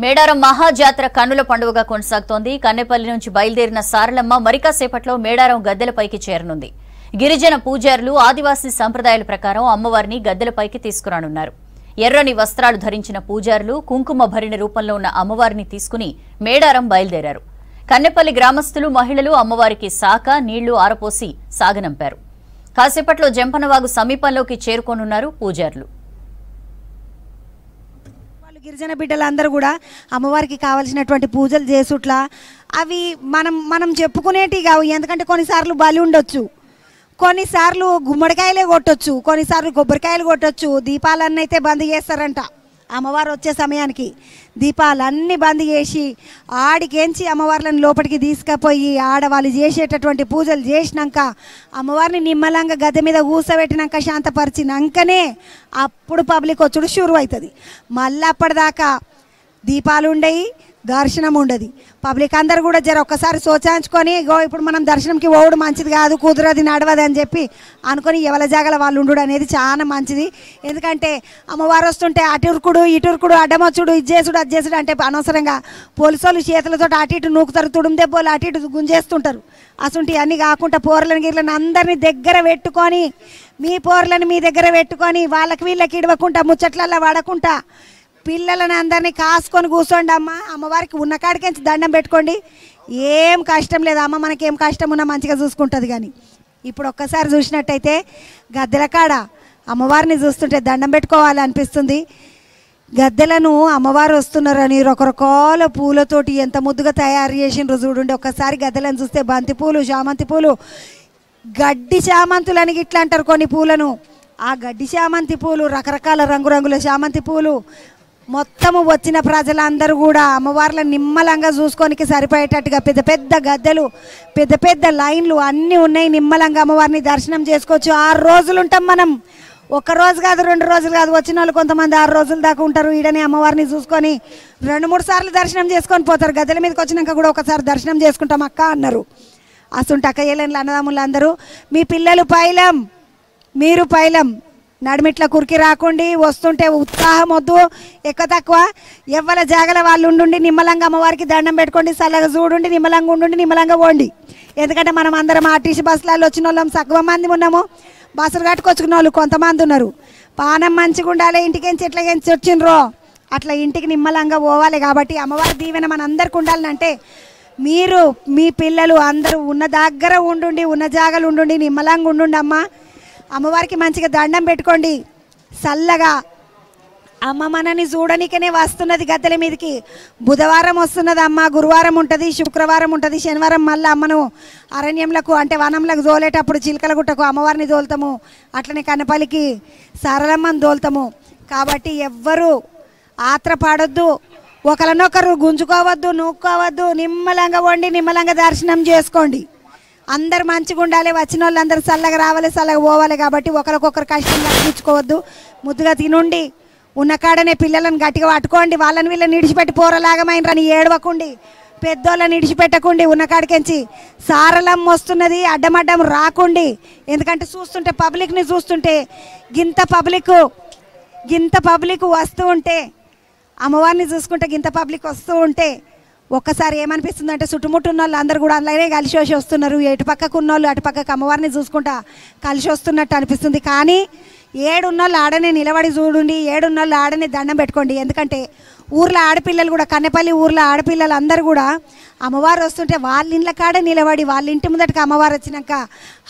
మేడారం మహాజాతర కన్నుల పండుగగా కొనసాగుతోంది. కన్నెపల్లి నుంచి బయలుదేరిన సారలమ్మ మరికాసేపట్లో మేడారం గద్దెలపైకి చేరనుంది. గిరిజన పూజారులు ఆదివాసీ సంప్రదాయాల ప్రకారం అమ్మవారిని గద్దెలపైకి తీసుకురానున్నారు. ఎర్రని వస్త్రాలు ధరించిన పూజారులు కుంకుమ భరిణి రూపంలో ఉన్న అమ్మవారిని తీసుకుని మేడారం బయలుదేరారు. కన్నెపల్లి గ్రామస్తులు మహిళలు అమ్మవారికి శాఖ నీళ్లు ఆరపోసి సాగనంపారు. కాసేపట్లో జంపనవాగు సమీపంలోకి చేరుకోనున్నారు పూజారులు. గిరిజన బిడ్డలందరూ కూడా అమ్మవారికి కావాల్సినటువంటి పూజలు చేసుట్లా అవి మనం చెప్పుకునేటి కావు. ఎందుకంటే కొన్నిసార్లు బలి ఉండొచ్చు, కొన్నిసార్లు గుమ్మడికాయలే కొట్టొచ్చు, కొన్నిసార్లు కొబ్బరికాయలు కొట్టొచ్చు. దీపాలన్నీ అయితే బంద్ చేస్తారంట. అమ్మవారు వచ్చే సమయానికి దీపాలన్నీ బంద్ చేసి ఆడికేంచి అమ్మవార్లను లోపలికి తీసుకుపోయి ఆడవాళ్ళు చేసేటటువంటి పూజలు చేసినాక అమ్మవారిని నిమ్మలంగా గద్దె మీద కూసబెట్టినాక శాంతపరిచినాకనే అప్పుడు పబ్లిక్ వచ్చుడు షురు అవుతుంది. మళ్ళీ అప్పటిదాకా దీపాలు ఉండయి, దర్శనం ఉండదు. పబ్లిక్ అందరు కూడా జర ఒక్కసారి సోచాంచుకొని ఇప్పుడు మనం దర్శనంకి పోవడం మంచిది కాదు, కుదరది, నడవదు అని చెప్పి అనుకొని ఎవరి జాగల వాళ్ళు ఉండు అనేది చాలా మంచిది. ఎందుకంటే అమ్మవారు వస్తుంటే అటురుకుడు ఇటురుకుడు అడ్డమొచ్చుడు ఇది చేసుడు అది చేసుడు అంటే అనవసరంగా పోలీసు వాళ్ళు చేతులతో అటు ఇటు నూకుతారు, తుడుము దెబ్బలు అటు ఇటు గుంజేస్తుంటారు. అసలు అన్నీ కాకుండా పోర్లను గిర్లను అందరినీ దగ్గర పెట్టుకొని మీ పోర్లను మీ దగ్గర పెట్టుకొని వాళ్ళకి వీళ్ళకి ఇడవకుండా ముచ్చట్లల్లో పడకుండా పిల్లలని అందరినీ కాసుకొని కూర్చోండి. అమ్మవారికి ఉన్న కాడికించి దండం పెట్టుకోండి. ఏం కష్టం లేదు, అమ్మ మనకి ఏం కష్టం ఉన్నా మంచిగా చూసుకుంటుంది. కానీ ఇప్పుడు ఒక్కసారి చూసినట్టయితే గద్దెల కాడ అమ్మవారిని చూస్తుంటే దండం పెట్టుకోవాలి అనిపిస్తుంది. గద్దెలను అమ్మవారు వస్తున్నారని రకరకాల పూలతోటి ఎంత ముద్దుగా తయారు చేసిండ్రు చూడండి. ఒక్కసారి గద్దెలను చూస్తే బంతి పూలు, చామంతి పూలు, గడ్డి చామంతులని ఇట్లా అంటారు కొన్ని పూలను. ఆ గడ్డి చామంతి పూలు, రకరకాల రంగురంగుల చామంతి పూలు మొత్తము వచ్చిన ప్రజలందరూ కూడా అమ్మవార్లను నిమ్మలంగా చూసుకోనికి సరిపోయేటట్టుగా పెద్ద పెద్ద గద్దెలు, పెద్ద పెద్ద లైన్లు అన్నీ ఉన్నాయి. నిమ్మలంగా అమ్మవారిని దర్శనం చేసుకోవచ్చు. 6 రోజులు ఉంటాం మనం. ఒక రోజు కాదు, 2 రోజులు కాదు. వచ్చిన వాళ్ళు కొంతమంది 6 రోజుల దాకా ఉంటారు. ఈడనే అమ్మవారిని చూసుకొని 2-3 సార్లు దర్శనం చేసుకొని పోతారు. గద్దెల మీదకి వచ్చినాక కూడా ఒకసారి దర్శనం చేసుకుంటాం అక్క అన్నారు. అసలు అక్కయ్యలేని అన్నదమ్ములు అందరూ మీ పిల్లలు పైలం, మీరు పైలం, నడిమిట్ల కురికి రాకండి. వస్తుంటే ఉత్సాహం వద్దు, ఎక్కువ తక్కువ ఎవ్వల జాగల వాళ్ళు ఉండి నిమ్మలంగా అమ్మవారికి దండం పెట్టుకోండి. చల్లగా చూడండి, నిమ్మలంగా ఉండండి, నిమ్మలంగా పోండి. ఎందుకంటే మనం అందరం ఆర్టీసీ బస్సులలో వచ్చిన వాళ్ళం సగం మంది ఉన్నాము. బస్సులు కట్టుకొచ్చుకున్న వాళ్ళు కొంతమంది ఉన్నారు. పానం మంచిగా ఉండాలి. ఇంటికెంచి ఎట్లాగెంచి వచ్చిండ్రో అట్లా ఇంటికి నిమ్మలంగా పోవాలి. కాబట్టి అమ్మవారి దీవెన మన అందరికి ఉండాలంటే మీరు మీ పిల్లలు అందరూ ఉన్న దగ్గర ఉండుండి, ఉన్న జాగలు ఉండుండి, నిమ్మలంగా ఉండుండి. అమ్మవారికి మంచిగా దండం పెట్టుకోండి. చల్లగా అమ్మ మనని చూడనికనే వస్తున్నది గద్దెల మీదకి. బుధవారం వస్తున్నది అమ్మ, గురువారం ఉంటుంది, శుక్రవారం ఉంటుంది, శనివారం మళ్ళీ అమ్మను అరణ్యంలకు అంటే వనంలకు తోలేటప్పుడు చిలకల గుట్టకు అమ్మవారిని తోలుతాము. అట్లనే కన్నపల్లికి సారలమ్మని తోలుతాము. కాబట్టి ఎవ్వరూ ఆత్రపడొద్దు, ఒకరినొకరు గుంజుకోవద్దు, నూక్కోవద్దు. నిమ్మలంగా వండి నిమ్మలంగా దర్శనం చేసుకోండి. అందరు మంచిగా ఉండాలి. వచ్చిన వాళ్ళు అందరూ చల్లగా రావాలి, చల్లగా పోవాలి. కాబట్టి ఒకరికొకరు కష్టం తగ్గించుకోవద్దు. ముద్దుగా తినుండి, ఉన్న కాడనే పిల్లలను గట్టిగా పట్టుకోండి. వాళ్ళని వీళ్ళని నిడిచిపెట్టి పోరలాగమైనరని ఏడవకుండి, పెద్దోళ్ళని నిడిచిపెట్టకుండి. ఉన్న కాడికెంచి సారలం వస్తున్నది, అడ్డమడ్డం రాకుండి. ఎందుకంటే చూస్తుంటే పబ్లిక్ని చూస్తుంటే గింత పబ్లిక్ వస్తూ ఉంటే అమ్మవారిని చూసుకుంటే గింత పబ్లిక్ వస్తూ ఉంటే ఒక్కసారి ఏమనిపిస్తుంది అంటే చుట్టుముట్టున్న వాళ్ళు అందరూ కూడా అలాగే కలిసి వస్తున్నారు. ఎటు పక్కకు ఉన్నోళ్ళు అటు పక్కకు అమ్మవారిని చూసుకుంటా కలిసి వస్తున్నట్టు అనిపిస్తుంది. కానీ ఏడున్నోళ్ళు ఆడనే నిలబడి చూడండి, ఏడున్నోళ్ళు ఆడనే దండం పెట్టుకోండి. ఎందుకంటే ఊర్లో ఆడపిల్లలు కూడా కన్నెపల్లి ఊర్లో ఆడపిల్లలు అందరూ కూడా అమ్మవారు వస్తుంటే వాళ్ళ ఇండ్ల కాడ నిలబడి వాళ్ళ ఇంటి ముందటికి అమ్మవారు వచ్చినాక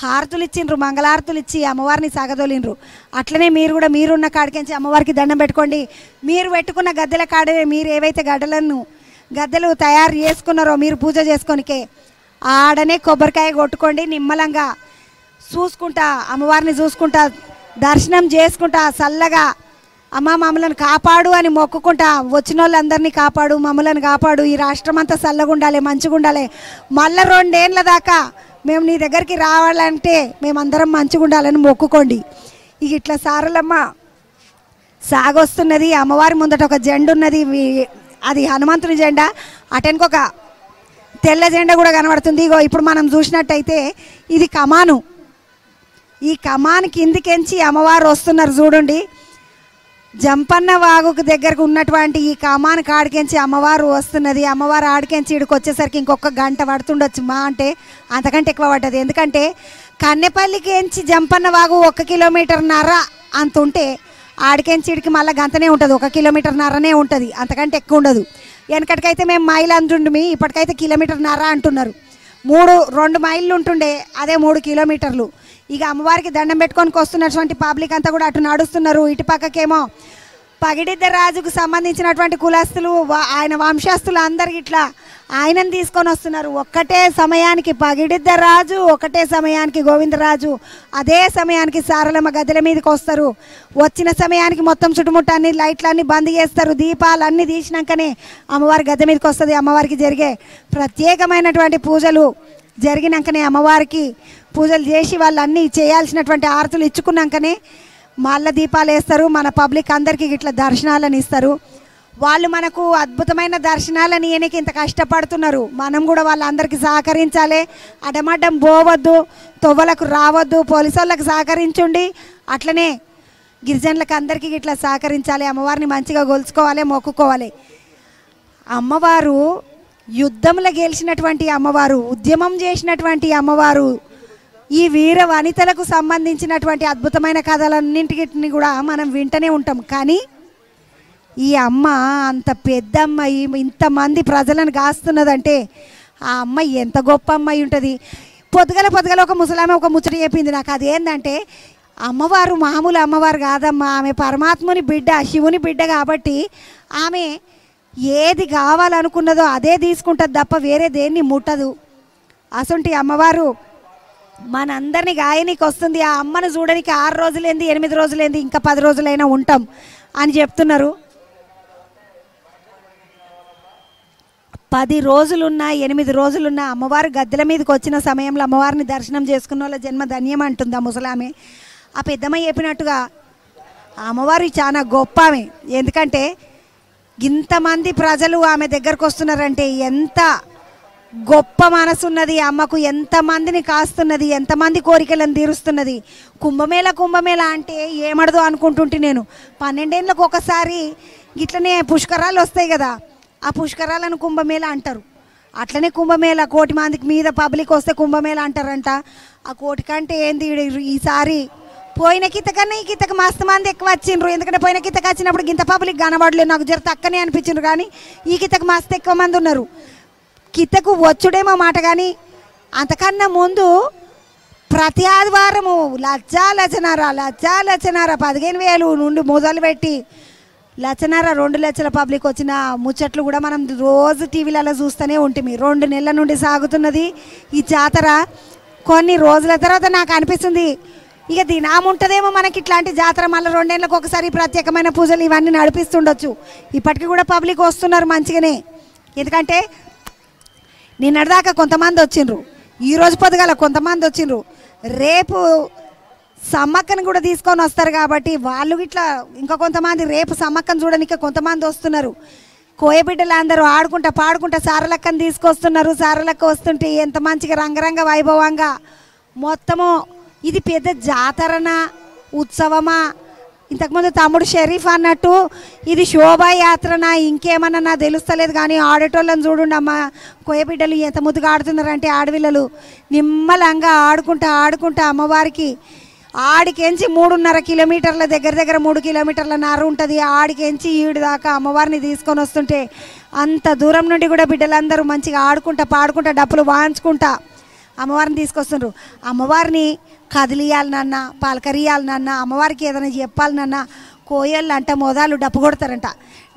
హారతులు ఇచ్చిండ్రు, మంగళారతులు ఇచ్చి అమ్మవారిని సాగదోలిండ్రు. అట్లనే మీరు కూడా మీరున్న కాడికించి అమ్మవారికి దండం పెట్టుకోండి. మీరు పెట్టుకున్న గద్దెల కాడనే మీరు ఏవైతే గద్దెలు తయారు చేసుకున్నారో మీరు పూజ చేసుకోనికే ఆడనే కొబ్బరికాయ కొట్టుకోండి. నిమ్మలంగా చూసుకుంటా అమ్మవారిని చూసుకుంటా దర్శనం చేసుకుంటా చల్లగా అమ్మ మమ్మల్ని కాపాడు అని మొక్కుకుంటా. వచ్చిన వాళ్ళందరినీ కాపాడు, మమ్మల్ని కాపాడు, ఈ రాష్ట్రం అంతా చల్లగా ఉండాలి, మంచిగా ఉండాలి. మళ్ళీ 2 ఏళ్ళ దాకా మేము నీ దగ్గరికి రావాలంటే మేమందరం మంచిగా ఉండాలని మొక్కుకోండి. ఇక ఇట్లా సారలమ్మ సాగొస్తున్నది. అమ్మవారి ముందట ఒక జెండా ఉన్నది, అది హనుమంతుని జెండా. అటెన్కి ఒక తెల్ల జెండా కూడా కనబడుతుంది. ఇగో ఇప్పుడు మనం చూసినట్టయితే ఇది కమాను. ఈ కమాన్ కిందికెంచి అమ్మవారు వస్తున్నారు చూడండి. జంపన్న వాగుకు దగ్గరకు ఉన్నటువంటి ఈ కామానికి ఆడికెంచి అమ్మవారు వస్తున్నది. అమ్మవారు ఆడికెంచి ఇక్కడికి వచ్చేసరికి ఇంకొక గంట పడుతుండొచ్చు, మా అంటే అంతకంటే ఎక్కువ పడ్డది. ఎందుకంటే కన్నెపల్లికి ఎంచి జంపన్న వాగు 1.5 కిలోమీటర్న్నర అంత ఉంటే ఆడికెంచి ఇడికి మళ్ళీ గంటనే ఉంటుంది, 1.5 కిలోమీటర్న్నరనే ఉంటుంది, అంతకంటే ఎక్కువ ఉండదు. వెనకటికైతే మేము మైలు అంటుండే, ఇప్పటికైతే 1.5 కిలోమీటర్న్నర అంటున్నారు. 2 మైళ్ళు ఉంటుండే, అదే 3 కిలోమీటర్లు. ఇక అమ్మవారికి దండం పెట్టుకొని వస్తున్నటువంటి పబ్లిక్ అంతా కూడా అటు నడుస్తున్నారు. ఇటు పక్కకేమో పగిడిద్ద రాజుకు సంబంధించినటువంటి కులస్తులు, ఆయన వంశస్థులు అందరికి ఇట్లా ఆయనను తీసుకొని వస్తున్నారు. ఒక్కటే సమయానికి పగిడిద్ద రాజు, ఒకటే సమయానికి గోవిందరాజు, అదే సమయానికి సారలమ్మ గద్దెల మీదకి వస్తారు. వచ్చిన సమయానికి మొత్తం చుట్టుముట్టు అన్ని లైట్లన్నీ బంద్ చేస్తారు. దీపాలు అన్నీ తీసినాకనే అమ్మవారి గద్దె మీదకి వస్తుంది. అమ్మవారికి జరిగే ప్రత్యేకమైనటువంటి పూజలు జరిగినాకనే, అమ్మవారికి పూజలు చేసి వాళ్ళు అన్నీ చేయాల్సినటువంటి ఆరతులు ఇచ్చుకున్నాకనే మళ్ళీ దీపాలు వేస్తారు. మన పబ్లిక్ అందరికీ ఇట్లా దర్శనాలను ఇస్తారు. వాళ్ళు మనకు అద్భుతమైన దర్శనాలని ఈయనకి ఇంత కష్టపడుతున్నారు. మనం కూడా వాళ్ళందరికీ సహకరించాలి. అడమడ్డం పోవద్దు, తొవ్వలకు రావద్దు, పోలీసు వాళ్ళకి సహకరించుండి, అట్లనే గిరిజనులకు అందరికీ ఇట్లా సహకరించాలి. అమ్మవారిని మంచిగా గొలుచుకోవాలి, మొక్కుకోవాలి. అమ్మవారు యుద్ధంలో గెలిచినటువంటి అమ్మవారు, ఉద్యమం చేసినటువంటి అమ్మవారు, ఈ వీర వనితలకు సంబంధించినటువంటి అద్భుతమైన కథలన్నింటిని కూడా మనం వింటూనే ఉంటాం. కానీ ఈ అమ్మ అంత పెద్ద అమ్మాయి, ఇంతమంది ప్రజలను కాస్తున్నదంటే ఆ అమ్మాయి ఎంత గొప్ప అమ్మాయి ఉంటుంది. పొద్దుగల ఒక ముసలామె ఒక ముచ్చట చెప్పింది నాకు. అదేంటంటే అమ్మవారు మామూలు అమ్మవారు కాదమ్మా, ఆమె పరమాత్ముని బిడ్డ, శివుని బిడ్డ. కాబట్టి ఆమె ఏది కావాలనుకున్నదో అదే తీసుకుంటుంది తప్ప వేరే దేన్ని ముట్టదు. అసంటి అమ్మవారు మనందరినీ గాయనికి వస్తుంది. ఆ అమ్మను చూడడానికి 6 రోజులేంది, 8 రోజులేంది, ఇంకా 10 రోజులైనా ఉంటాం అని చెప్తున్నారు. 10 రోజులున్నా 8 రోజులున్నా అమ్మవారు గద్దెల మీదకి వచ్చిన సమయంలో అమ్మవారిని దర్శనం చేసుకున్న వాళ్ళ జన్మ ధన్యం అంటుంది ఆ ముసలామె. ఆ పెద్దమ్మ చెప్పినట్టుగా అమ్మవారు చాలా గొప్ప ఆమె. ఎందుకంటే ఇంతమంది ప్రజలు ఆమె దగ్గరకు వస్తున్నారంటే ఎంత గొప్ప మనసున్నది అమ్మకు, ఎంతమందిని కాస్తున్నది, ఎంతమంది కోరికలను తీరుస్తున్నది. కుంభమేళ అంటే ఏమడదు అనుకుంటుంటే నేను 12 ఏళ్ళకు ఒకసారి ఇట్లనే పుష్కరాలు వస్తాయి కదా, ఆ పుష్కరాలను కుంభమేళ అంటారు. అట్లనే కుంభమేళ 1 కోటి మందికి మీద పబ్లిక్ వస్తే కుంభమేళ అంటారంట. ఆ 1 కోటి కంటే ఏంది ఈసారి పోయిన కితకన్నా ఈ కితకు మస్తు మంది ఎక్కువ వచ్చిండ్రు. ఎందుకంటే పోయిన కితకు వచ్చినప్పుడు ఇంత పబ్లిక్ కనబడలేదు, నాకు జర తక్కనే అనిపించిండ్రు. కానీ ఈ కితకు మస్తు ఎక్కువ మంది ఉన్నారు. కితకు వచ్చుడేమో మాట, కానీ అంతకన్నా ముందు ప్రతి ఆదివారము లచ్చనార 15,000 నుండి మొదలుపెట్టి 1,00,000 2 లక్షల పబ్లిక్ వచ్చిన ముచ్చట్లు కూడా మనం రోజు టీవీలలో చూస్తూనే ఉంటుంది. 2 నెలల నుండి సాగుతున్నది ఈ జాతర. కొన్ని రోజుల తర్వాత నాకు అనిపిస్తుంది ఇక దినాము ఉంటుందేమో మనకి ఇట్లాంటి జాతర. మళ్ళీ 2 ఏళ్ళకి ఒకసారి ప్రత్యేకమైన పూజలు ఇవన్నీ నడిపిస్తుండొచ్చు. ఇప్పటికీ కూడా పబ్లిక్ వస్తున్నారు మంచిగానే. ఎందుకంటే నిన్నటిదాకా కొంతమంది వచ్చిండ్రు, ఈరోజు పొద్దుగాల కొంతమంది వచ్చిండ్రు, రేపు సమ్మక్కను కూడా తీసుకొని వస్తారు. కాబట్టి వాళ్ళు ఇట్లా ఇంకా కొంతమంది రేపు సమ్మక్కను చూడడానికి కొంతమంది వస్తున్నారు. కోయబిడ్డలు అందరూ ఆడుకుంటా పాడుకుంటా సారలక్కను తీసుకొస్తున్నారు. సారలక్క వస్తుంటే ఎంత మంచిగా రంగరంగ వైభవంగా మొత్తము ఇది పెద్ద జాతరనా ఉత్సవమా? ఇంతకుముందు తమ్ముడు షరీఫ్ అన్నట్టు ఇది శోభాయాత్రనా ఇంకేమన్నా నాకు తెలుస్తలేదు. కానీ ఆడేటోళ్ళని చూడండి అమ్మ, కోయబిడ్డలు ఎంత ముద్దుగా ఆడుతున్నారంటే ఆడపిల్లలు నిమ్మలంగా ఆడుకుంటా అమ్మవారికి ఆడికెంచి 3.5 కిలోమీటర్ల దగ్గర 3 కిలోమీటర్ల నర ఉంటుంది. ఆడికెంచి ఈడు దాకా అమ్మవారిని తీసుకొని వస్తుంటే అంత దూరం నుండి కూడా బిడ్డలందరూ మంచిగా ఆడుకుంటా పాడుకుంటా డప్పులు వాయించుకుంటా అమ్మవారిని తీసుకొస్తుండ్రు. అమ్మవారిని కదిలియాలనన్నా పలకరియాలనన్నా అమ్మవారికి ఏదైనా చెప్పాలనన్నా కోయళ్ళు అంట మొదలు డప్పు కొడతారంట.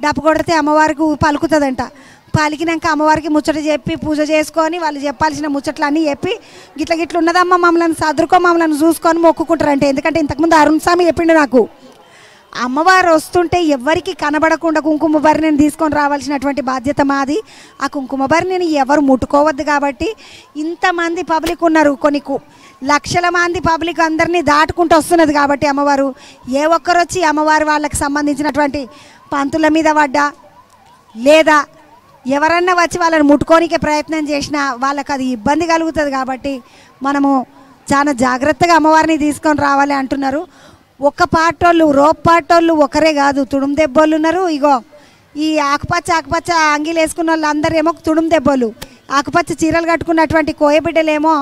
డప్పు కొడితే అమ్మవారికి పలుకుతుందంట. పలికినాక అమ్మవారికి ముచ్చట చెప్పి పూజ చేసుకొని వాళ్ళు చెప్పాల్సిన ముచ్చట్లు అన్నీ చెప్పి గిట్ల ఉన్నదమ్మ మమ్మల్ని సదురుకో మమ్మల్ని చూసుకొని మొక్కుకుంటారంటే. ఎందుకంటే ఇంతకుముందు అరుణ్ స్వామి చెప్పిండు నాకు, అమ్మవారు వస్తుంటే ఎవరికి కనబడకుండా కుంకుమ భరిణిని తీసుకొని రావాల్సినటువంటి బాధ్యత మాది. ఆ కుంకుమ భరిణిని ఎవరు ముట్టుకోవద్దు. కాబట్టి ఇంతమంది పబ్లిక్ ఉన్నారు, కొన్ని లక్షల మంది పబ్లిక్ అందరినీ దాటుకుంటూ వస్తున్నది. కాబట్టి అమ్మవారు ఏ ఒక్కరు వచ్చి అమ్మవారు వాళ్ళకి సంబంధించినటువంటి పంతుల మీద పడ్డా లేదా ఎవరన్నా వచ్చి వాళ్ళని ముట్టుకోనికే ప్రయత్నం చేసినా వాళ్ళకి అది ఇబ్బంది కలుగుతుంది. కాబట్టి మనము చాలా జాగ్రత్తగా అమ్మవారిని తీసుకొని రావాలి అంటున్నారు. ఒక్క పాటోళ్ళు రోప్ పాటోళ్ళు ఒకరే కాదు, తుడుం దెబ్బోళ్ళు ఉన్నారు. ఇగో ఈ ఆకుపచ్చ అంగీలు వేసుకున్న వాళ్ళు అందరూ ఏమో తుడుం దెబ్బలు, ఆకుపచ్చ చీరలు కట్టుకున్నటువంటి కోయ బిడ్డలేమో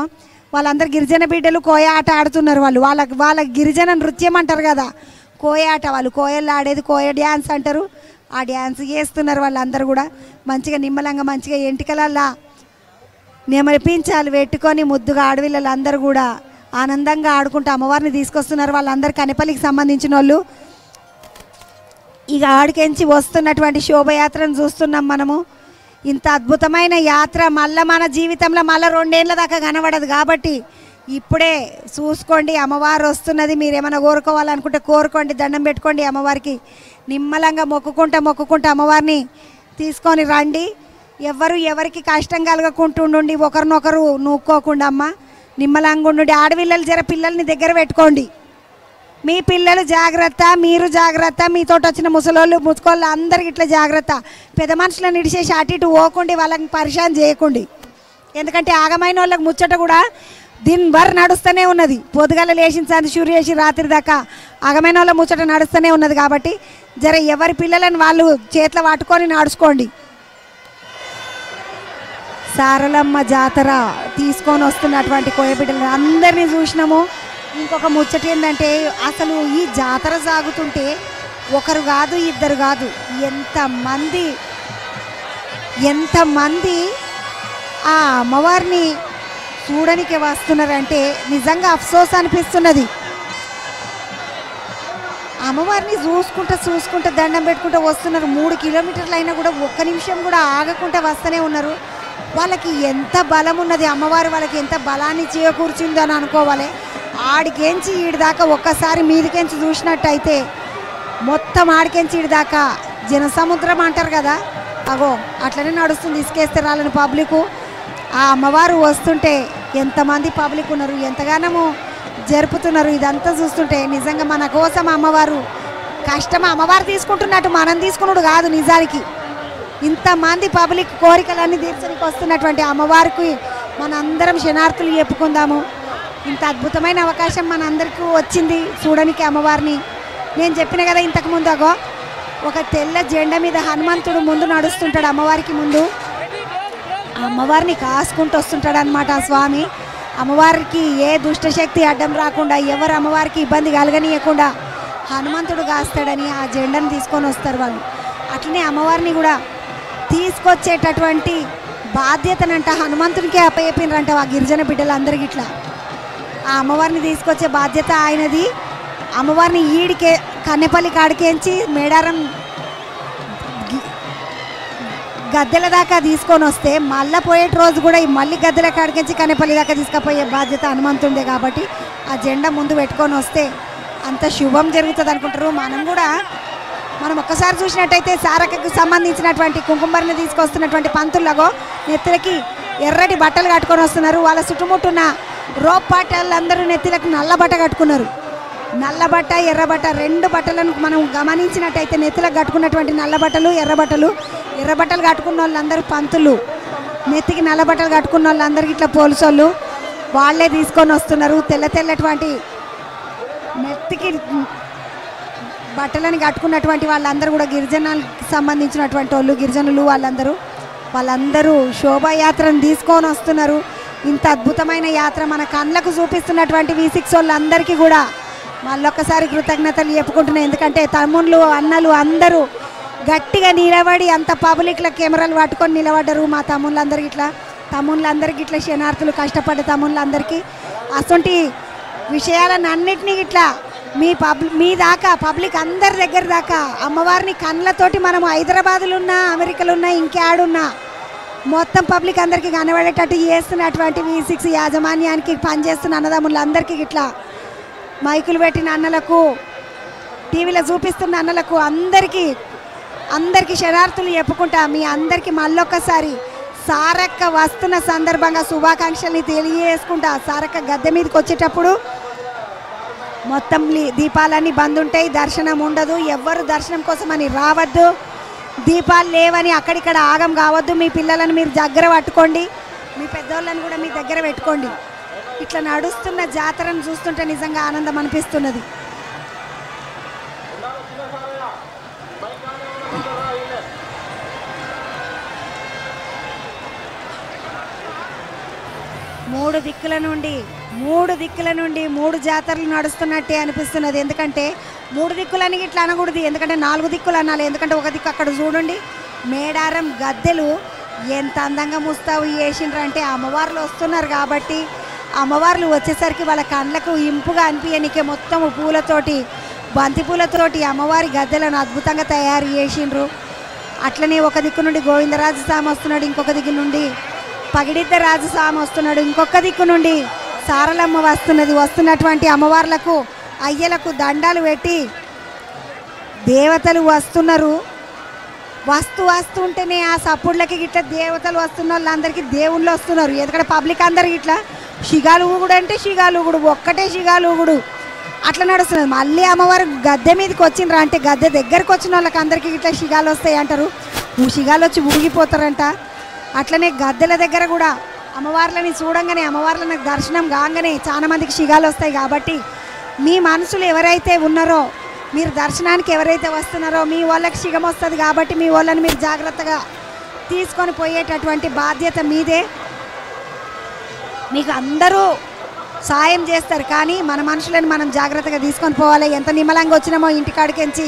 వాళ్ళందరూ గిరిజన బిడ్డలు కోయ ఆట ఆడుతున్నారు. వాళ్ళ గిరిజన నృత్యం అంటారు కదా, కోయ ఆట. వాళ్ళు కోయల్లో ఆడేది కోయ డ్యాన్స్ అంటారు. ఆ డ్యాన్స్ చేస్తున్నారు వాళ్ళందరూ కూడా. మంచిగా నిమ్మలంగా మంచిగా ఎంటికలల్లా నెమలిపించాలు పెట్టుకొని ముద్దుగా ఆడవిల్లలు అందరూ కూడా ఆనందంగా ఆడుకుంటూ అమ్మవారిని తీసుకొస్తున్నారు. వాళ్ళందరూ కనిపల్లికి సంబంధించిన వాళ్ళు. ఇక ఆడికెంచి వస్తున్నటువంటి శోభయాత్రను చూస్తున్నాం మనము. ఇంత అద్భుతమైన యాత్ర మళ్ళీ మన జీవితంలో మళ్ళీ 2 ఏళ్ళ దాకా కనబడదు కాబట్టి ఇప్పుడే చూసుకోండి. అమ్మవారు వస్తున్నది. మీరు ఏమైనా కోరుకోవాలనుకుంటే కోరుకోండి, దండం పెట్టుకోండి అమ్మవారికి. నిమ్మలంగా మొక్కుకుంటా అమ్మవారిని తీసుకొని రండి. ఎవరికి కష్టం కలగకుంటుండి, ఒకరినొకరు నూక్కోకుండా అమ్మ నిమ్మలంగా ఉండి. ఆడపిల్లలు జర పిల్లల్ని దగ్గర పెట్టుకోండి. మీ పిల్లలు జాగ్రత్త, మీరు జాగ్రత్త, మీతో వచ్చిన ముసలోళ్ళు ముసుకోళ్ళు అందరికి ఇట్లా జాగ్రత్త. పెద్ద మనుషులను ఇడిచేసి అటు ఇటు పోకండి, వాళ్ళకి పరిశాన్ చేయకండి. ఎందుకంటే ఆగమైన వాళ్ళకి ముచ్చట కూడా దిన్భర్ నడుస్తూనే ఉన్నది. పొద్దుగల లేచిన సంది షూరు చేసి రాత్రి దాకా ఆగమైన వాళ్ళ ముచ్చట నడుస్తూనే ఉన్నది. కాబట్టి జర ఎవరి పిల్లలను వాళ్ళు చేతిలో పట్టుకొని నడుచుకోండి. సారలమ్మ జాతర తీసుకొని వస్తున్నటువంటి కోయబిడ్డలు అందరినీ చూసినాము. ఇంకొక ముచ్చట ఏంటంటే అసలు ఈ జాతర సాగుతుంటే ఒకరు కాదు, ఇద్దరు కాదు, ఎంతమంది ఆ అమ్మవారిని చూడడానికి వస్తున్నారంటే నిజంగా అఫ్సోస్ అనిపిస్తున్నది. అమ్మవారిని చూసుకుంటా దండం పెట్టుకుంటూ వస్తున్నారు. 3 కిలోమీటర్లు అయినా కూడా ఒక్క నిమిషం కూడా ఆగకుండా వస్తూనే ఉన్నారు. వాళ్ళకి ఎంత బలం ఉన్నది, అమ్మవారు వాళ్ళకి ఎంత బలాన్ని చేకూర్చిందో అని అనుకోవాలి. ఆడికెంచి ఈడిదాకా ఒక్కసారి మీదికెంచి చూసినట్టయితే మొత్తం ఆడికెంచి ఈడిదాకా జనసముద్రం అంటారు కదా, అగో అట్లనే నడుస్తుంది. ఇసుకేస్తే రాలని పబ్లిక్. ఆ అమ్మవారు వస్తుంటే ఎంతమంది పబ్లిక్ ఉన్నారు, ఎంతగానో జరుపుతున్నారు. ఇదంతా చూస్తుంటే నిజంగా మన కోసం అమ్మవారు కష్టం అమ్మవారు తీసుకుంటున్నట్టు మనం తీసుకున్నాడు కాదు. నిజానికి ఇంతమంది పబ్లిక్ కోరికలన్నీ తీర్చడానికి వస్తున్నటువంటి అమ్మవారికి మనందరం శనార్థులు చెప్పుకుందాము. ఇంత అద్భుతమైన అవకాశం మనందరికీ వచ్చింది చూడడానికి అమ్మవారిని. నేను చెప్పిన కదా ఇంతకుముందు, అగో ఒక తెల్ల జెండా మీద హనుమంతుడు ముందు నడుస్తుంటాడు అమ్మవారికి ముందు. అమ్మవారిని కాసుకుంటూ వస్తుంటాడు అనమాట ఆ స్వామి. అమ్మవారికి ఏ దుష్టశక్తి అడ్డం రాకుండా, ఎవరు అమ్మవారికి ఇబ్బంది కలగనీయకుండా హనుమంతుడు కాస్తాడని ఆ జెండాను తీసుకొని వస్తారు వాళ్ళు. అట్లనే అమ్మవారిని కూడా తీసుకొచ్చేటటువంటి బాధ్యతనంట హనుమంతుడికే అప్పచెప్పినరంట ఆ గిరిజన బిడ్డలందరికీ. ఇట్లా ఆ అమ్మవారిని తీసుకొచ్చే బాధ్యత ఆయనది. అమ్మవారిని ఈడికే కన్నెపల్లి కాడికేంచి మేడారం గద్దెల దాకా తీసుకొని వస్తే మళ్ళీ పోయేటి రోజు కూడా మళ్ళీ గద్దెల కాడికేంచి కన్నెపల్లి దాకా తీసుకుపోయే బాధ్యత హనుమంతుండే. కాబట్టి ఆ జెండా ముందు పెట్టుకొని వస్తే అంత శుభం జరుగుతుంది అనుకుంటారు. మనం ఒక్కసారి చూసినట్టయితే సారకకు సంబంధించినటువంటి కుంకుమరిని తీసుకొస్తున్నటువంటి పంతులగో నెత్తులకి ఎర్రటి బట్టలు కట్టుకొని వస్తున్నారు. వాళ్ళ చుట్టుముట్టున్న రోప్ పాటలందరూ నెత్తిలకు నల్ల బట్ట కట్టుకున్నారు. నల్ల బట్ట ఎర్ర బట్ట 2 బట్టలను మనం గమనించినట్టయితే నెత్తిలకు కట్టుకున్నటువంటి నల్ల బట్టలు ఎర్ర బట్టలు కట్టుకున్న వాళ్ళందరూ పంతులు, నెత్తికి నల్ల బట్టలు కట్టుకున్న వాళ్ళందరికీ ఇట్లా పోలీసోళ్ళు వాళ్ళే తీసుకొని వస్తున్నారు. తెల్లటువంటి నెత్తికి బట్టలని కట్టుకున్నటువంటి వాళ్ళందరూ కూడా గిరిజనలకు సంబంధించినటువంటి వాళ్ళు, గిరిజనులు వాళ్ళందరూ శోభాయాత్రను తీసుకొని వస్తున్నారు. ఇంత అద్భుతమైన యాత్ర మన కళ్ళకు చూపిస్తున్నటువంటి V6 వాళ్ళందరికీ కూడా మళ్ళొక్కసారి కృతజ్ఞతలు చెప్పుకుంటున్నాయి. ఎందుకంటే తమ్ముళ్ళు అన్నలు అందరూ గట్టిగా నిలబడి అంత పబ్లిక్లో కెమెరాలు పట్టుకొని నిలబడ్డారు. మా తమ్ముళ్ళందరికీ ఇట్లా శనార్థులు కష్టపడ్డ తమ్ముళ్ళందరికీ అసొంటి విషయాలను అన్నిటినీ ఇట్లా మీ దాకా పబ్లిక్ అందరి దగ్గర దాకా అమ్మవారిని కళ్ళతోటి మనం హైదరాబాద్లో ఉన్నా, అమెరికాలో ఉన్నా, ఇంకేడున్నా మొత్తం పబ్లిక్ అందరికీ కనబడేటట్టు చేస్తున్నటువంటి V6 యాజమాన్యానికి పనిచేస్తున్న అన్నదమ్ములందరికీ ఇట్లా మైకులు పెట్టిన అన్నలకు, టీవీలో చూపిస్తున్న అన్నలకు అందరికీ శనార్థులు చెప్పుకుంటా మీ అందరికీ మళ్ళొక్కసారి సారక్క వస్తున్న సందర్భంగా శుభాకాంక్షల్ని తెలియజేసుకుంటా. సారక్క గద్దె మీదకి వచ్చేటప్పుడు మొత్తం దీపాలన్నీ బంద్ ఉంటాయి, దర్శనం ఉండదు. ఎవ్వరు దర్శనం కోసమని రావద్దు, దీపాలు లేవని అక్కడిక్కడ ఆగం కావద్దు. మీ పిల్లలను మీరు దగ్గర పట్టుకోండి, మీ పెద్దోళ్ళని కూడా మీ దగ్గర పెట్టుకోండి. ఇట్లా నడుస్తున్న జాతరను చూస్తుంటే నిజంగా ఆనందం అనిపిస్తున్నది. మూడు దిక్కుల నుండి 3 జాతరలు నడుస్తున్నట్టే అనిపిస్తున్నది. ఎందుకంటే 3 దిక్కులని ఇట్లా అనకూడదు, ఎందుకంటే 4 దిక్కులు అనాలి. ఎందుకంటే ఒక దిక్కు అక్కడ చూడండి మేడారం గద్దెలు ఎంత అందంగా ముస్తాబు చేసిండ్రంటే అమ్మవార్లు వస్తున్నారు కాబట్టి అమ్మవార్లు వచ్చేసరికి వాళ్ళ కళ్ళకు ఇంపుగా అనిపించనికే మొత్తం పూలతోటి బంతి పూలతోటి అమ్మవారి గద్దెలను అద్భుతంగా తయారు చేసిండ్రు. అట్లనే ఒక దిక్కు నుండి గోవిందరాజు స్వామి వస్తున్నాడు, ఇంకొక దిక్కు నుండి పగిడిద్ద రాజు స్వామి వస్తున్నాడు, ఇంకొక దిక్కు నుండి సారలమ్మ వస్తున్నది. వస్తున్నటువంటి అమ్మవార్లకు అయ్యలకు దండాలు పెట్టి దేవతలు వస్తున్నారు. వస్తుంటేనే ఆ సప్పుడ్లకి ఇట్లా దేవతలు వస్తున్న వాళ్ళందరికీ దేవుళ్ళు వస్తున్నారు. ఎందుకంటే పబ్లిక్ అందరికి ఇట్లా షిగాలు ఊగుడు అంటే షిగాలు ఊగుడు, ఒక్కటే షిగాలు ఊగుడు అట్లా నడుస్తున్నది. మళ్ళీ అమ్మవారు గద్దె మీదకి వచ్చిండ్రా అంటే గద్దె దగ్గరికి వచ్చిన వాళ్ళకి అందరికీ ఇట్లా షిగాలు వస్తాయి అంటారు. షిగాలు వచ్చి ఊగిపోతారంట. అట్లనే గద్దెల దగ్గర కూడా అమ్మవార్లని చూడంగానే అమ్మవార్లని దర్శనం కాగానే చాలా మందికి షిగాలు వస్తాయి. కాబట్టి మీ మనసులు ఎవరైతే ఉన్నారో, మీరు దర్శనానికి ఎవరైతే వస్తున్నారో మీ వాళ్ళకి శిగం వస్తుంది. కాబట్టి మీ వాళ్ళని మీరు జాగ్రత్తగా తీసుకొని పోయేటటువంటి బాధ్యత మీదే. మీకు అందరూ సాయం చేస్తారు, కానీ మన మనుషులను మనం జాగ్రత్తగా తీసుకొని పోవాలి. ఎంత నిమ్మలంగా వచ్చినామో ఇంటికాడికించి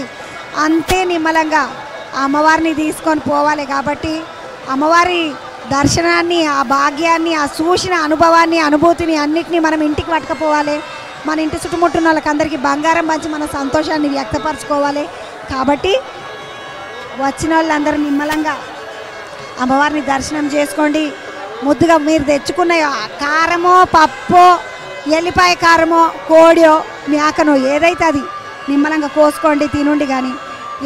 అంతే నిమ్మలంగా అమ్మవారిని తీసుకొని పోవాలి. కాబట్టి అమ్మవారి దర్శనాన్ని, ఆ భాగ్యాన్ని, ఆ చూసిన అనుభవాన్ని, అనుభూతిని అన్నిటినీ మనం ఇంటికి పట్టుకుపోవాలి. మన ఇంటి చుట్టుముట్టున్న వాళ్ళకి అందరికీ బంగారం పంచి మన సంతోషాన్ని వ్యక్తపరచుకోవాలి. కాబట్టి వచ్చిన వాళ్ళందరూ నిమ్మలంగా అమ్మవారిని దర్శనం చేసుకోండి. ముద్దుగా మీరు తెచ్చుకున్న కారమో పప్పో ఎల్లిపాయ కారమో కోడియో మేకనో ఏదైతే అది నిమ్మలంగా కోసుకోండి, తినుండి. కానీ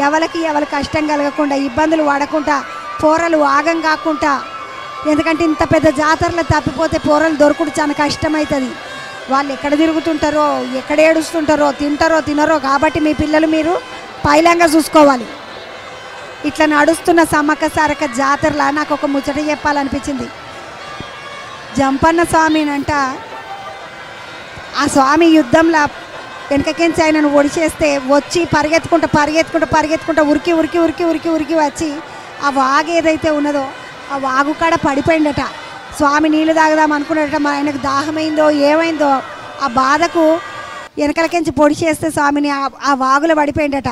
ఎవరికి కష్టం కలగకుండా, ఇబ్బందులు పడకుండా, పోరలు ఆగం కాకుండా. ఎందుకంటే ఇంత పెద్ద జాతరలో తప్పిపోతే పోరలు దొరకడు చాలా కష్టమవుతుంది. వాళ్ళు ఎక్కడ తిరుగుతుంటారో, ఎక్కడ ఏడుస్తుంటారో, తినరో. కాబట్టి మీ పిల్లలు మీరు పైలంగా చూసుకోవాలి. ఇట్లా నడుస్తున్న సమ్మక్క సారక్క జాతరలా నాకు ఒక ముచ్చట చెప్పాలనిపించింది. జంపన్న స్వామినంట, ఆ స్వామి యుద్ధంలో వెనకకించి ఆయనను ఒడిచేస్తే వచ్చి పరిగెత్తుకుంటా ఉరికి వచ్చి ఆ వాగు ఏదైతే ఉన్నదో ఆ వాగు కాడ పడిపోయిందట. స్వామి నీళ్ళు తాగదాం అనుకున్నట, ఆయనకు దాహమైందో ఏమైందో ఆ బాధకు వెనకలకించి పొడి చేస్తే స్వామిని ఆ వాగులో పడిపోయిందట.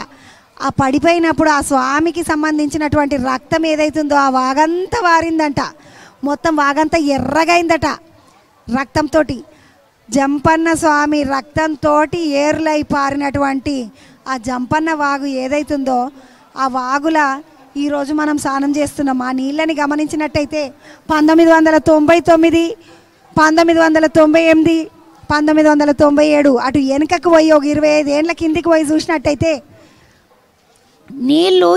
ఆ పడిపోయినప్పుడు ఆ స్వామికి సంబంధించినటువంటి రక్తం ఏదైతుందో ఆ వాగంతా వారిందంట. మొత్తం వాగంతా ఎర్రగైందట రక్తంతో. జంపన్న స్వామి రక్తంతో ఏర్లై పారినటువంటి ఆ జంపన్న వాగు ఏదైతుందో ఆ వాగుల ఈరోజు మనం స్నానం చేస్తున్నాం. ఆ నీళ్ళని గమనించినట్టయితే 1999, 1998, 1997 అటు వెనుకకు పోయి ఒక 25 ఏళ్ళ కిందికి పోయి చూసినట్టయితే నీళ్ళు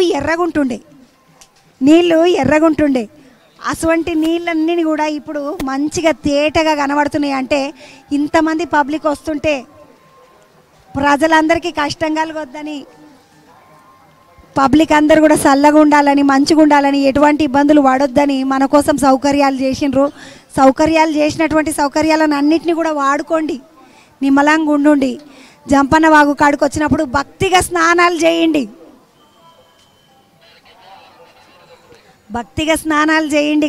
ఎర్రగుంటుండే. అటువంటి నీళ్ళన్నీ కూడా ఇప్పుడు మంచిగా తేటగా కనబడుతున్నాయి. అంటే ఇంతమంది పబ్లిక్ వస్తుంటే ప్రజలందరికీ కష్టం కలగొద్దని, పబ్లిక్ అందరు కూడా చల్లగా ఉండాలని, మంచిగా ఉండాలని, ఎటువంటి ఇబ్బందులు పడొద్దని మన కోసం సౌకర్యాలు చేసిండ్రు. సౌకర్యాలు చేసినటువంటి సౌకర్యాలను అన్నిటినీ కూడా వాడుకోండి. నిమ్మలంగా ఉండుండి. జంపన్న వాగు కాడికి వచ్చినప్పుడు భక్తిగా స్నానాలు చేయండి.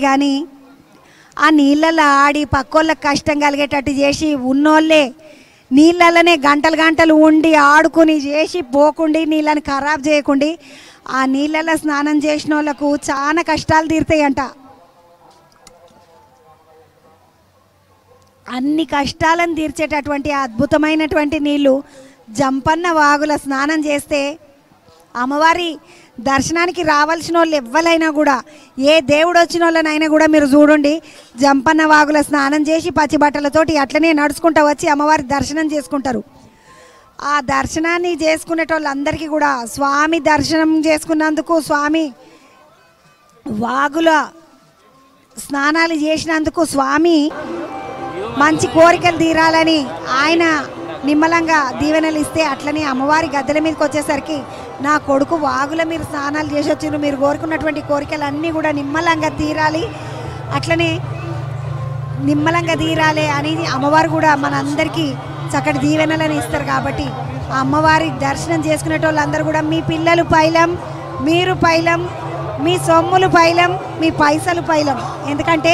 కానీ ఆ నీళ్ళల్లో ఆడి పక్కోళ్ళకి కష్టం కలిగేటట్టు చేసి ఉన్నోళ్ళే నీళ్ళలోనే గంటలు ఉండి ఆడుకుని చేసి పోకుండి, నీళ్ళని ఖరాబ్ చేయకుండి. ఆ నీళ్ళల్లో స్నానం చేసిన వాళ్ళకు చాలా కష్టాలు తీరుతాయంట. అన్ని కష్టాలను తీర్చేటటువంటి అద్భుతమైనటువంటి నీళ్ళు జంపన్న వాగుల స్నానం చేస్తే అమ్మవారి దర్శనానికి రావాల్సిన వాళ్ళు ఎవ్వరైనా కూడా, ఏ దేవుడు వచ్చిన వాళ్ళనైనా కూడా మీరు చూడండి, జంపన్న వాగుల స్నానం చేసి పచ్చి బట్టలతోటి అట్లనే నడుచుకుంటూ వచ్చి అమ్మవారి దర్శనం చేసుకుంటారు. ఆ దర్శనాన్ని చేసుకునేటోళ్ళందరికీ కూడా స్వామి దర్శనం చేసుకున్నందుకు, స్వామి వాగుల స్నానాలు చేసినందుకు స్వామి మంచి కోరికలు తీరాలని ఆయన నిమ్మలంగా దీవెనలు ఇస్తే, అట్లనే అమ్మవారి గద్దెల మీదకి వచ్చేసరికి నా కొడుకు వాగుల మీరు స్నానాలు చేసి వచ్చిండ్రు, మీరు కోరుకున్నటువంటి కోరికలు అన్నీ కూడా నిమ్మలంగా తీరాలి, అట్లనే నిమ్మలంగా తీరాలి అని అమ్మవారు కూడా మనందరికీ చక్కటి దీవెనలను ఇస్తారు. కాబట్టి ఆ అమ్మవారి దర్శనం చేసుకునేటోళ్ళందరూ కూడా మీ పిల్లలు పైలం, మీరు పైలం, మీ సొమ్ములు పైలం, మీ పైసలు పైలం. ఎందుకంటే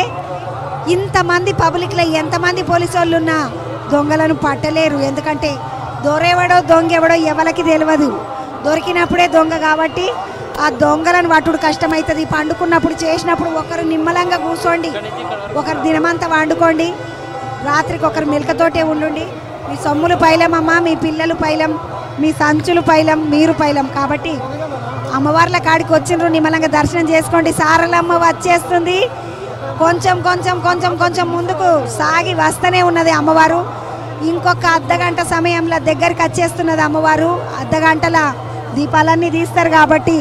ఇంతమంది పబ్లిక్లో ఎంతమంది పోలీసు వాళ్ళు ఉన్నా దొంగలను పట్టలేరు. ఎందుకంటే దొరెవడో దొంగెవడో ఎవరికి తెలియదు. దొరికినప్పుడే దొంగ కాబట్టి ఆ దొంగలను పట్టుడు కష్టమవుతుంది. పండుకున్నప్పుడు చేసినప్పుడు ఒకరు నిమ్మలంగా కూర్చోండి, ఒకరు దినమంతా వండుకోండి, రాత్రికి ఒకరు మెలకతోటే ఉండండి. మీ సొమ్ములు పైలమమ్మ, మీ పిల్లలు పైలం, మీ సంచులు పైలం, మీరు పైలం. కాబట్టి అమ్మవార్ల కాడికి వచ్చిండ్రు, నిమ్మలంగా దర్శనం చేసుకోండి. సారలమ్మ వచ్చేస్తుంది. కొంచెం కొంచెం కొంచెం కొంచెం ముందుకు సాగి వస్తూనే ఉన్నది అమ్మవారు. ఇంకొక అర్ధగంట సమయంలో దగ్గరికి వచ్చేస్తున్నది అమ్మవారు. అర్ధగంటల దీపాలన్నీ తీస్తారు కాబట్టి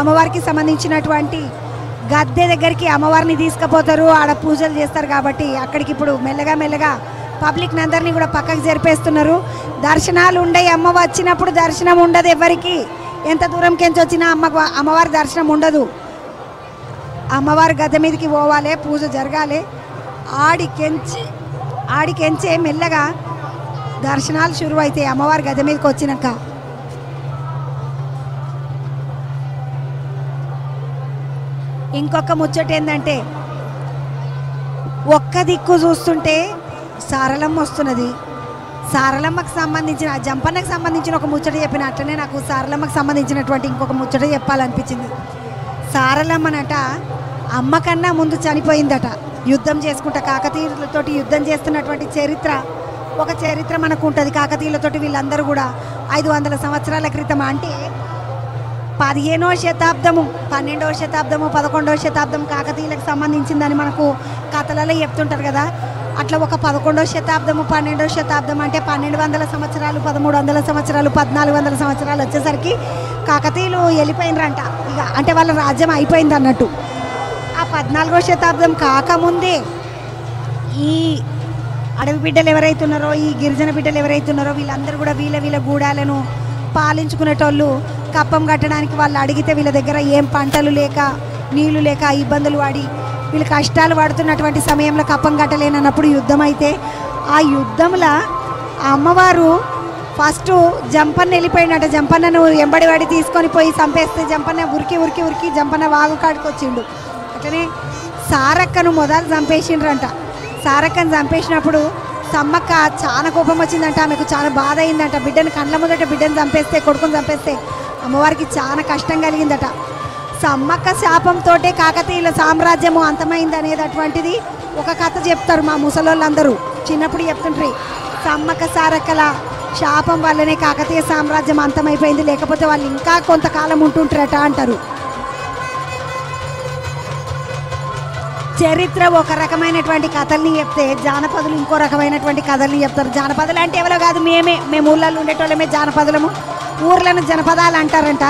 అమ్మవారికి సంబంధించినటువంటి గద్దె దగ్గరికి అమ్మవారిని తీసుకుపోతారు. ఆడ పూజలు చేస్తారు కాబట్టి అక్కడికి ఇప్పుడు మెల్లగా మెల్లగా పబ్లిక్ అందరినీ కూడా పక్కకు జరిపేస్తున్నారు. దర్శనాలు ఉండయి. అమ్మ వచ్చినప్పుడు దర్శనం ఉండదు ఎవరికి. ఎంత దూరంకెంచి వచ్చినా అమ్మవారి దర్శనం ఉండదు. అమ్మవారి గద్దె మీదకి పోవాలి, పూజ జరగాలి. ఆడికెంచే మెల్లగా దర్శనాలు షురు అవుతాయి అమ్మవారి గద్దె మీదకి వచ్చినాక. ఇంకొక ముచ్చట ఏంటంటే ఒక్క దిక్కు చూస్తుంటే సారలమ్మ వస్తున్నది. సారలమ్మకు సంబంధించిన జంపన్నకు సంబంధించిన ఒక ముచ్చట చెప్పిన అట్లనే నాకు సారలమ్మకు సంబంధించినటువంటి ఇంకొక ముచ్చట చెప్పాలనిపించింది. సారలమ్మనట అమ్మ కన్నా ముందు చనిపోయిందట. యుద్ధం చేసుకుంటా కాకతీయులతోటి యుద్ధం చేస్తున్నటువంటి చరిత్ర, ఒక చరిత్ర మనకు ఉంటుంది. కాకతీయులతోటి వీళ్ళందరూ కూడా 500 సంవత్సరాల క్రితం, అంటే 15వ శతాబ్దము, 12వ శతాబ్దము, 11వ శతాబ్దం కాకతీయులకు సంబంధించిందని మనకు కథలలో చెప్తుంటారు కదా. అట్లా ఒక 11వ శతాబ్దము, 12వ శతాబ్దం అంటే 1200 సంవత్సరాలు, 1300 సంవత్సరాలు, 1400 సంవత్సరాలు వచ్చేసరికి కాకతీయులు వెళ్ళిపోయినరంట. ఇక అంటే వాళ్ళ రాజ్యం అయిపోయింది అన్నట్టు. ఆ 14వ శతాబ్దం కాకముందే ఈ అడవి బిడ్డలు ఎవరైతున్నారో, ఈ గిరిజన బిడ్డలు ఎవరైతున్నారో వీళ్ళందరూ కూడా వీళ్ళ గూడాలను పాలించుకునేటోళ్ళు. కప్పం కట్టడానికి వాళ్ళు అడిగితే వీళ్ళ దగ్గర ఏం పంటలు లేక, నీళ్లు లేక ఇబ్బందులు పడి వీళ్ళు కష్టాలు పడుతున్నటువంటి సమయంలో కప్పం కట్టలేనన్నప్పుడు యుద్ధం అయితే, ఆ యుద్ధంలో అమ్మవారు ఫస్ట్ జంపన్న వెళ్ళిపోయినట్ట. జంపన్నను ఎంబడి వాడి తీసుకొని పోయి చంపేస్తే జంపన్న ఉరికి ఉరికి ఉరికి జంపన్న వాగు కాడికి వచ్చిండు. అట్లనే సారక్కను మొదలు చంపేసిండ్రంట. సారక్కను చంపేసినప్పుడు సమ్మక్క చాలా కోపం వచ్చిందంట. ఆమెకు చాలా బాధ అయిందంట. బిడ్డను కండ్ల ముందట బిడ్డను చంపేస్తే, కొడుకుని చంపేస్తే అమ్మవారికి చాలా కష్టం కలిగిందట. సమ్మక్క శాపంతో కాకతీయుల సామ్రాజ్యము అంతమైంది అనేటటువంటిది ఒక కథ చెప్తారు మా ముసలోళ్ళందరూ. చిన్నప్పుడు చెప్తుంటారు, సమ్మక్క సారక్కల శాపం వల్లనే కాకతీయ సామ్రాజ్యం అంతమైపోయింది, లేకపోతే వాళ్ళు ఇంకా కొంతకాలం ఉంటుంటారట అంటారు. చరిత్ర ఒక రకమైనటువంటి కథల్ని చెప్తే జానపదులు ఇంకో రకమైనటువంటి కథల్ని చెప్తారు. జానపదులు అంటే ఎవరో కాదు, మేము ఊళ్ళల్లో ఉండేటోళ్ళమే జానపదులము. ఊర్లను జనపదాలు అంటారంట.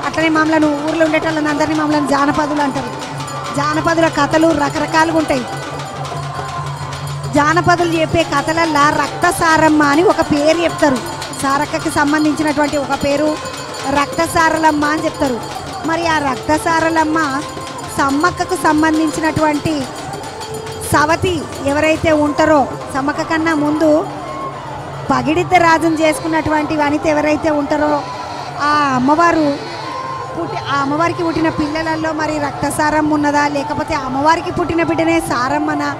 అట్లనే మమ్మల్ని ఊర్లో ఉండేటోళ్ళని అందరినీ మమ్మల్ని జానపదులు అంటారు. జానపదుల కథలు రకరకాలుగా ఉంటాయి. జానపదులు చెప్పే కథలల్లో రక్తసారమ్మ అని ఒక పేరు చెప్తారు. సారక్కకి సంబంధించినటువంటి ఒక పేరు రక్తసారలమ్మ అని చెప్తారు. మరి ఆ రక్తసారలమ్మ సమ్మక్కకు సంబంధించినటువంటి సవతి ఎవరైతే ఉంటారో, సమ్మక్క కన్నా ముందు పగిడిత రాజును చేసుకున్నటువంటి వనిత ఎవరైతే ఉంటారో ఆ అమ్మవారికి పుట్టిన పిల్లలలో మరి రక్తసారం ఉన్నదా, లేకపోతే అమ్మవారికి పుట్టిన బిడ్డనే సారమ్మనా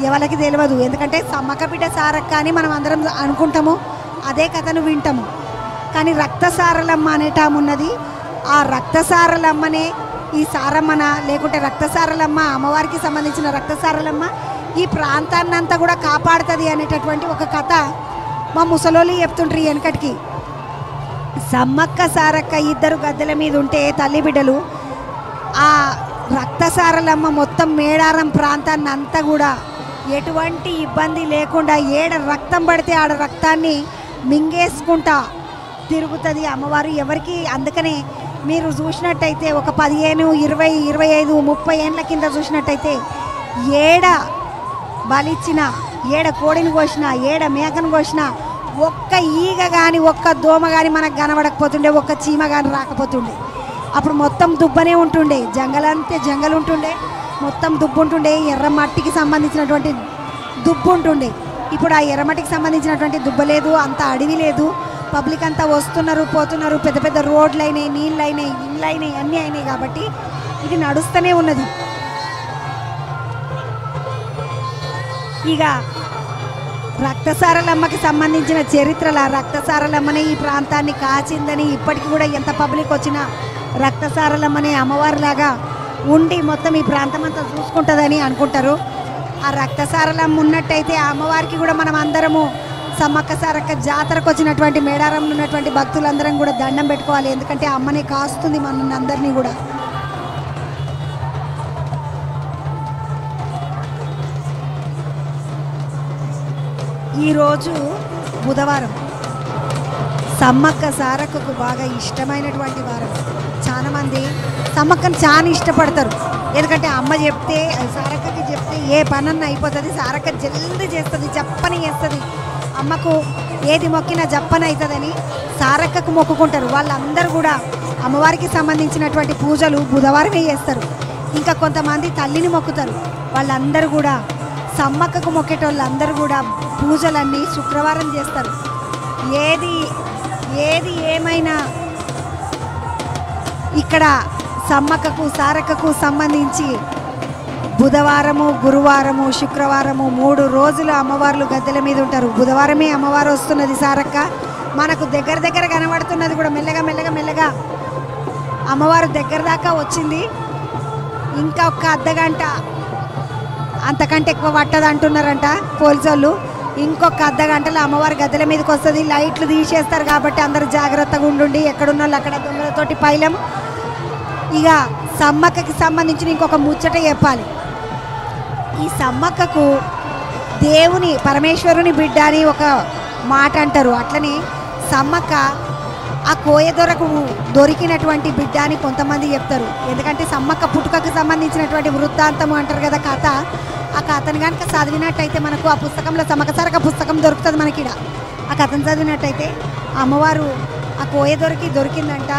ఎవరికి తెలియదు. ఎందుకంటే సమ్మక్క బిడ్డ సారక్క అని మనం అందరం అనుకుంటాము, అదే కథను వింటాము. కానీ రక్తసారలమ్మ అనేటామున్నది. ఆ రక్తసారలమ్మనే ఈ సారమ్మన, లేకుంటే రక్తసారలమ్మ అమ్మవారికి సంబంధించిన రక్తసారలమ్మ ఈ ప్రాంతాన్నంతా కూడా కాపాడుతుంది అనేటటువంటి ఒక కథ మా ముసలోళ్ళు చెప్తుంటారు. వెనకటికి సమ్మక్క సారక్క ఇద్దరు గద్దెల మీద ఉంటే తల్లి బిడ్డలు, ఆ రక్తసారలమ్మ మొత్తం మేడారం ప్రాంతాన్ని అంతా కూడా ఎటువంటి ఇబ్బంది లేకుండా ఏడ రక్తం పడితే ఆడ రక్తాన్ని మింగేసుకుంటా తిరుగుతుంది అమ్మవారు ఎవరికి. అందుకనే మీరు చూసినట్టయితే ఒక 15, 20, 25, 30 ఏళ్ళ కింద చూసినట్టయితే ఏడ బలిచ్చిన, ఏడ కోడిని కోసినా, ఏడ మేకను కోసినా ఒక్క ఈగ కానీ ఒక్క దోమ కానీ మనకు కనబడకపోతుండే, ఒక్క చీమ కానీ రాకపోతుండే. అప్పుడు మొత్తం దుబ్బనే ఉంటుండే, జంగలంతే జంగల్ ఉంటుండే, మొత్తం దుబ్బు ఉంటుండే, ఎర్రమట్టికి సంబంధించినటువంటి దుబ్బు ఉంటుండే. ఇప్పుడు ఆ ఎర్రమట్టికి సంబంధించినటువంటి దుబ్బ లేదు, అంత అడవి లేదు. పబ్లిక్ అంతా వస్తున్నారు పోతున్నారు, పెద్ద పెద్ద రోడ్లు అయినాయి, నీళ్ళు అయినాయి, ఇళ్ళు అయినాయి, అన్నీ అయినాయి. కాబట్టి ఇది నడుస్తూనే ఉన్నది. ఇక రక్తసారలమ్మకి సంబంధించిన చరిత్రల రక్తసారలమ్మనే ఈ ప్రాంతాన్ని కాచిందని ఇప్పటికి కూడా ఎంత పబ్లిక్ వచ్చినా రక్తసారలమ్మనే అమ్మవారిలాగా ఉండి మొత్తం ఈ ప్రాంతం అంతా చూసుకుంటుందని అనుకుంటారు. ఆ రక్తసారలమ్మ ఉన్నట్టయితే ఆ అమ్మవారికి కూడా మనం అందరము సమ్మక్క సారక్క జాతరకు వచ్చినటువంటి మేడారంలో ఉన్నటువంటి భక్తులందరం కూడా దండం పెట్టుకోవాలి. ఎందుకంటే అమ్మనే కాస్తుంది మన అందరినీ కూడా. ఈరోజు బుధవారం, సమ్మక్క సారక్కకు బాగా ఇష్టమైనటువంటి వారం. చాలామంది సమ్మక్కను చాలా ఇష్టపడతారు. ఎందుకంటే అమ్మ చెప్తే సారక్కకి చెప్తే ఏ పనన్నా అయిపోతుంది. సారక్క జల్దీ చేస్తుంది, జప్పని చేస్తుంది. అమ్మకు ఏది మొక్కినా జప్పని అవుతుందని సారక్కకు మొక్కుకుంటారు. వాళ్ళందరూ కూడా అమ్మవారికి సంబంధించినటువంటి పూజలు బుధవారమే చేస్తారు. ఇంకా కొంతమంది తల్లిని మొక్కుతారు. వాళ్ళందరూ కూడా సమ్మక్కకు మొక్కేటోళ్ళందరూ కూడా పూజలన్నీ శుక్రవారం చేస్తారు. ఏది ఏమైనా ఇక్కడ సమ్మక్కకు సారక్కకు సంబంధించి బుధవారము, గురువారము, శుక్రవారము 3 రోజులు అమ్మవార్లు గద్దెల మీద ఉంటారు. బుధవారమే అమ్మవారు వస్తున్నది సారక్క. మనకు దగ్గర కనబడుతున్నది కూడా మెల్లగా అమ్మవారు దగ్గర దాకా వచ్చింది. ఇంకా ఒక అర్ధగంట అంతకంటే ఎక్కువ పట్టదు అంటున్నారంట పోలీసు వాళ్ళు. ఇంకొక అర్ధగంటలో అమ్మవారి గద్దెల మీదకి వస్తుంది. లైట్లు తీసేస్తారు కాబట్టి అందరూ జాగ్రత్తగా ఉండండి. ఎక్కడున్న వాళ్ళు అక్కడ దొంగలతోటి పైలం. ఇక సమ్మక్కకి సంబంధించిన ఇంకొక ముచ్చట చెప్పాలి. ఈ సమ్మక్కకు దేవుని పరమేశ్వరుని బిడ్డ అని ఒక మాట అంటారు. అట్లనే సమ్మక్క ఆ కోయదొరకు దొరికినటువంటి బిడ్డ అని కొంతమంది చెప్తారు. ఎందుకంటే సమ్మక్క పుట్టుకకు సంబంధించినటువంటి వృత్తాంతం అంటారు కదా కథ. ఆ కథను కనుక చదివినట్టయితే మనకు ఆ పుస్తకంలో సమ్మక్క సారక్క పుస్తకం దొరుకుతుంది మనకి. ఆ కథను చదివినట్టయితే అమ్మవారు ఆ కోయదొరికి దొరికిందంట.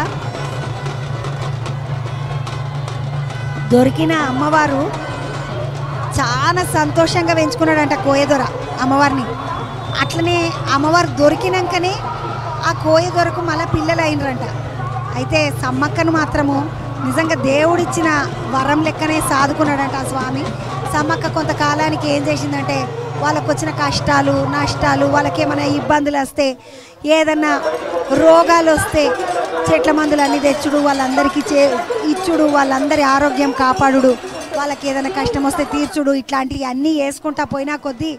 దొరికిన అమ్మవారు చాలా సంతోషంగా పెంచుకున్నాడంట కోయదొర అమ్మవారిని. అట్లనే అమ్మవారు దొరికినాకనే ఆ కోయదొరకు మళ్ళీ పిల్లలు అయినరంట. అయితే సమ్మక్కను మాత్రము నిజంగా దేవుడిచ్చిన వరం లెక్కనే సాదుకున్నాడంట ఆ స్వామి. సమ్మక్క కొంతకాలానికి ఏం చేసిందంటే వాళ్ళకు వచ్చిన కష్టాలు నష్టాలు, వాళ్ళకి ఏమైనా ఇబ్బందులు వస్తే, ఏదన్నా రోగాలు వస్తే చెట్ల మందులు అన్నీ తెచ్చుడు, వాళ్ళందరికీ ఇచ్చుడు, వాళ్ళందరి ఆరోగ్యం కాపాడుడు, వాళ్ళకి ఏదైనా కష్టం వస్తే తీర్చుడు, ఇట్లాంటివి అన్నీ వేసుకుంటా పోయినా కొద్దీ